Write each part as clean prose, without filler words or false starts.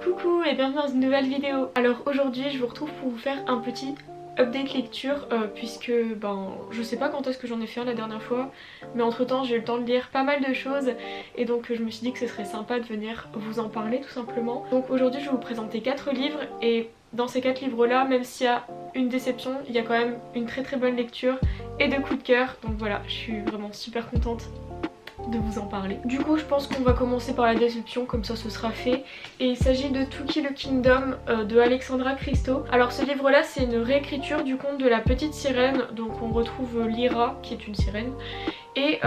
Coucou et bienvenue dans une nouvelle vidéo. Alors aujourd'hui je vous retrouve pour vous faire un petit update lecture puisque je sais pas quand est-ce que j'en ai fait un la dernière fois, mais entre temps j'ai eu le temps de lire pas mal de choses et donc je me suis dit que ce serait sympa de venir vous en parler tout simplement. Donc aujourd'hui je vais vous présenter 4 livres et dans ces 4 livres là, même s'il y a une déception, il y a quand même une très bonne lecture et de coups de cœur, donc voilà, je suis vraiment super contente de vous en parler. Du coup je pense qu'on va commencer par la déception, comme ça ce sera fait, et il s'agit de To Kill a Kingdom de Alexandra Christo. Alors ce livre là c'est une réécriture du conte de la petite sirène, donc on retrouve Lyra qui est une sirène, et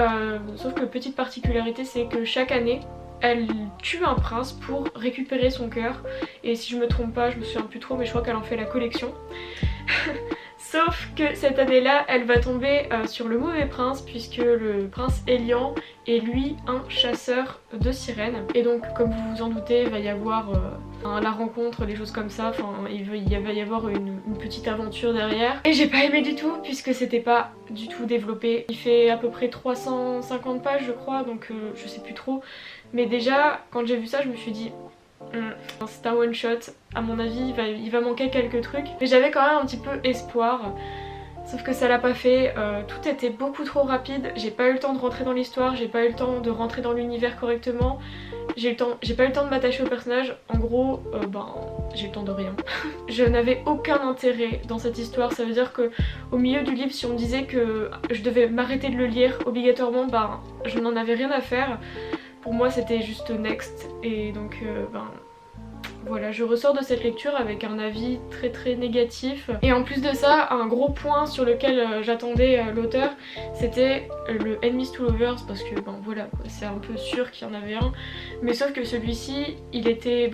sauf que petite particularité c'est que chaque année elle tue un prince pour récupérer son cœur, et si je me trompe pas, je me souviens plus trop mais je crois qu'elle en fait la collection. Sauf que cette année-là, elle va tomber sur le mauvais prince puisque le prince Elian est lui un chasseur de sirènes. Et donc comme vous vous en doutez, il va y avoir la rencontre, des choses comme ça, enfin il va y avoir une petite aventure derrière. Et j'ai pas aimé du tout puisque c'était pas du tout développé. Il fait à peu près 350 pages je crois, donc je sais plus trop. Mais déjà quand j'ai vu ça je me suis dit... c'est un one shot, à mon avis il va manquer quelques trucs, mais j'avais quand même un petit peu espoir, sauf que ça l'a pas fait, tout était beaucoup trop rapide, j'ai pas eu le temps de rentrer dans l'histoire, j'ai pas eu le temps de rentrer dans l'univers correctement, j'ai pas eu le temps de m'attacher au personnage, en gros j'ai eu le temps de rien. Je n'avais aucun intérêt dans cette histoire, ça veut dire que au milieu du livre si on me disait que je devais m'arrêter de le lire obligatoirement, je n'en avais rien à faire. Pour moi c'était juste next, et donc voilà, je ressors de cette lecture avec un avis très négatif. Et en plus de ça, un gros point sur lequel j'attendais l'auteur, c'était le Enemies to Lovers, parce que voilà, c'est un peu sûr qu'il y en avait un. Mais sauf que celui-ci, il était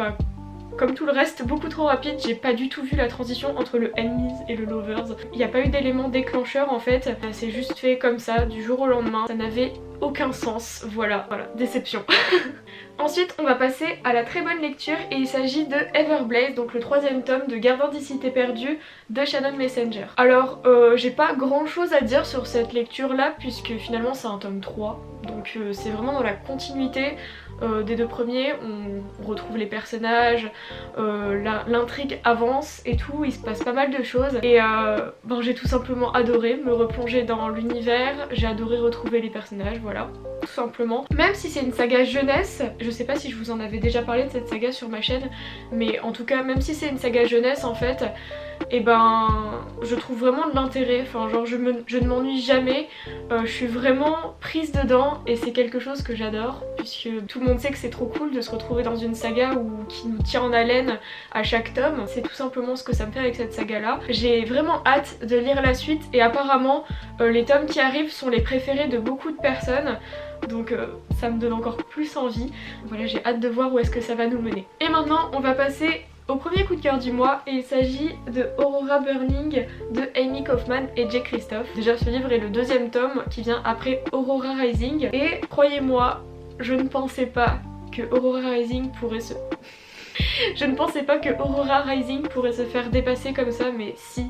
comme tout le reste beaucoup trop rapide, j'ai pas du tout vu la transition entre le Enemies et le Lovers. Il n'y a pas eu d'élément déclencheur en fait, c'est juste fait comme ça, du jour au lendemain, ça n'avait aucun sens, voilà, déception. Ensuite on va passer à la très bonne lecture et il s'agit de Everblaze, donc le 3e tome de Gardien des Cités Perdues de Shannon Messenger. Alors j'ai pas grand chose à dire sur cette lecture là puisque finalement c'est un tome 3, donc c'est vraiment dans la continuité des 2 premiers, on retrouve les personnages, l'intrigue avance et tout, il se passe pas mal de choses et j'ai tout simplement adoré me replonger dans l'univers, j'ai adoré retrouver les personnages, voilà, tout simplement. Même si c'est une saga jeunesse, je sais pas si je vous en avais déjà parlé de cette saga sur ma chaîne, mais en tout cas même si c'est une saga jeunesse en fait, et je trouve vraiment de l'intérêt, enfin genre je ne m'ennuie jamais, je suis vraiment prise dedans et c'est quelque chose que j'adore puisque tout le monde sait que c'est trop cool de se retrouver dans une saga qui nous tient en haleine à chaque tome. C'est tout simplement ce que ça me fait avec cette saga là. J'ai vraiment hâte de lire la suite et apparemment les tomes qui arrivent sont les préférés de beaucoup de personnes. Donc ça me donne encore plus envie. Voilà, j'ai hâte de voir où est-ce que ça va nous mener. Et maintenant on va passer au premier coup de cœur du mois et il s'agit de Aurora Burning de Amy Kaufman et Jay Kristoff. Déjà ce livre est le 2e tome qui vient après Aurora Rising et croyez-moi, je ne pensais pas que Aurora Rising pourrait se... Je ne pensais pas que Aurora Rising pourrait se faire dépasser comme ça, mais si,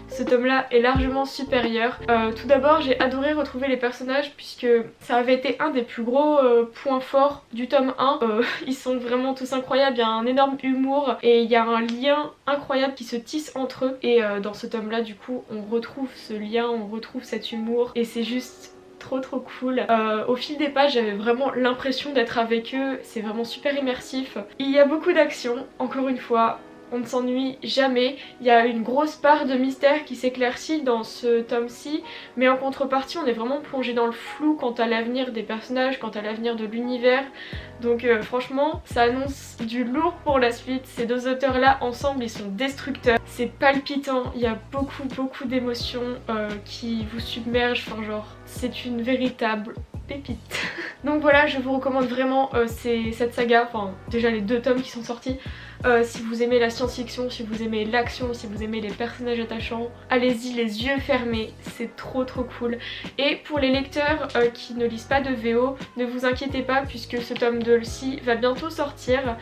ce tome là est largement supérieur. Tout d'abord j'ai adoré retrouver les personnages puisque ça avait été un des plus gros points forts du tome 1. Ils sont vraiment tous incroyables, il y a un énorme humour et il y a un lien incroyable qui se tisse entre eux. Et dans ce tome là du coup on retrouve ce lien, on retrouve cet humour et c'est juste... trop cool. Au fil des pages j'avais vraiment l'impression d'être avec eux, c'est vraiment super immersif. Il y a beaucoup d'action, encore une fois, on ne s'ennuie jamais. Il y a une grosse part de mystère qui s'éclaircit dans ce tome-ci, mais en contrepartie on est vraiment plongé dans le flou quant à l'avenir des personnages, quant à l'avenir de l'univers. Donc franchement ça annonce du lourd pour la suite. Ces 2 auteurs là ensemble ils sont destructeurs, c'est palpitant, il y a beaucoup d'émotions qui vous submergent, enfin genre c'est une véritable pépite. Donc voilà, je vous recommande vraiment cette saga, enfin déjà les 2 tomes qui sont sortis. Si vous aimez la science-fiction, si vous aimez l'action, si vous aimez les personnages attachants, allez-y les yeux fermés, c'est trop cool. Et pour les lecteurs qui ne lisent pas de VO, ne vous inquiétez pas puisque ce tome 2-ci va bientôt sortir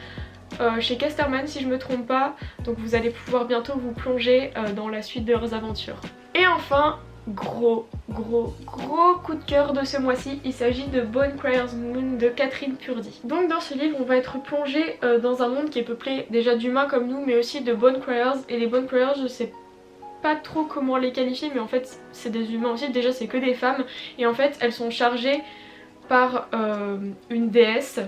chez Casterman si je me trompe pas, donc vous allez pouvoir bientôt vous plonger dans la suite de leurs aventures. Et enfin, gros coup de cœur de ce mois-ci. Il s'agit de Bonecryer's Moon de Catherine Purdy. Donc dans ce livre on va être plongé dans un monde qui est peuplé déjà d'humains comme nous mais aussi de Bonecryers, et les Bonecryers je sais pas trop comment les qualifier mais en fait c'est des humains aussi, déjà c'est que des femmes et en fait elles sont chargées par une déesse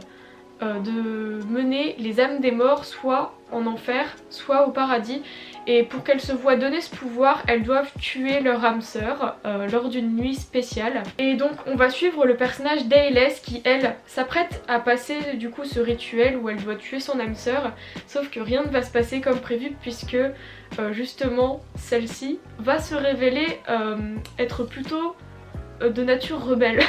de mener les âmes des morts soit en enfer soit au paradis, et pour qu'elles se voient donner ce pouvoir elles doivent tuer leur âme sœur lors d'une nuit spéciale. Et donc on va suivre le personnage d'Ayless qui elle s'apprête à passer du coup ce rituel où elle doit tuer son âme sœur, sauf que rien ne va se passer comme prévu puisque justement celle-ci va se révéler être plutôt de nature rebelle.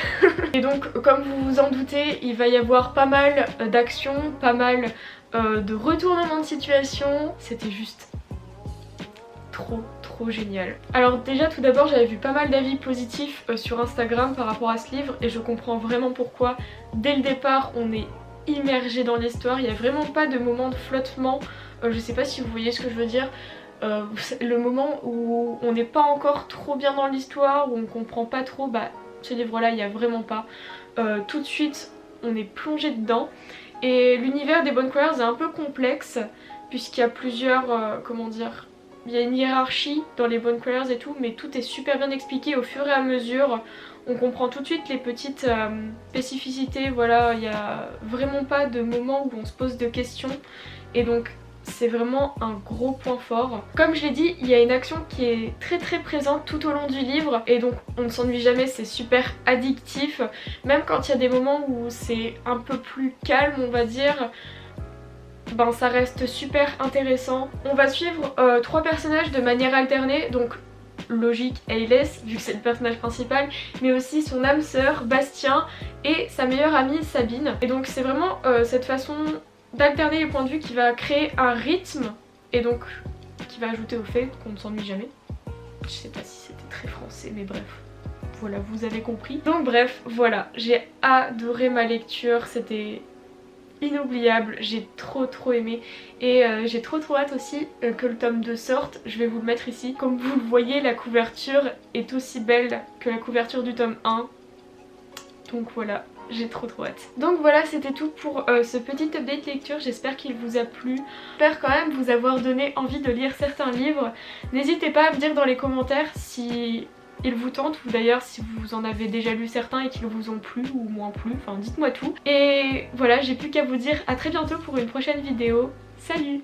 Et donc comme vous vous en doutez il va y avoir pas mal d'actions, pas mal de retournements de situation. C'était juste trop génial. Alors déjà tout d'abord j'avais vu pas mal d'avis positifs sur Instagram par rapport à ce livre et je comprends vraiment pourquoi. Dès le départ on est immergé dans l'histoire, il n'y a vraiment pas de moment de flottement, je sais pas si vous voyez ce que je veux dire. Le moment où on n'est pas encore trop bien dans l'histoire, où on comprend pas trop, bah ce livre là il n'y a vraiment pas. Tout de suite on est plongé dedans et l'univers des Bonecryers est un peu complexe puisqu'il y a plusieurs, comment dire, il y a une hiérarchie dans les Bonecryers et tout mais tout est super bien expliqué au fur et à mesure. On comprend tout de suite les petites spécificités, voilà, il n'y a vraiment pas de moment où on se pose de questions et donc c'est vraiment un gros point fort. Comme je l'ai dit, il y a une action qui est très présente tout au long du livre et donc on ne s'ennuie jamais, c'est super addictif. Même quand il y a des moments où c'est un peu plus calme on va dire, ben ça reste super intéressant. On va suivre 3 personnages de manière alternée, donc logique Ayless vu que c'est le personnage principal, mais aussi son âme sœur Bastien et sa meilleure amie Sabine. Et donc c'est vraiment cette façon d'alterner les points de vue qui va créer un rythme et donc qui va ajouter au fait qu'on ne s'ennuie jamais. Je sais pas si c'était très français mais bref, voilà vous avez compris. Donc bref voilà, j'ai adoré ma lecture, c'était inoubliable, j'ai trop aimé et j'ai trop hâte aussi que le tome 2 sorte. Je vais vous le mettre ici. Comme vous le voyez la couverture est aussi belle que la couverture du tome 1 donc voilà. J'ai trop hâte. Donc voilà c'était tout pour ce petit update lecture, j'espère qu'il vous a plu. J'espère quand même vous avoir donné envie de lire certains livres. N'hésitez pas à me dire dans les commentaires si ils vous tentent ou d'ailleurs si vous en avez déjà lu certains et qu'ils vous ont plu ou moins plu, enfin dites-moi tout. Et voilà j'ai plus qu'à vous dire à très bientôt pour une prochaine vidéo. Salut!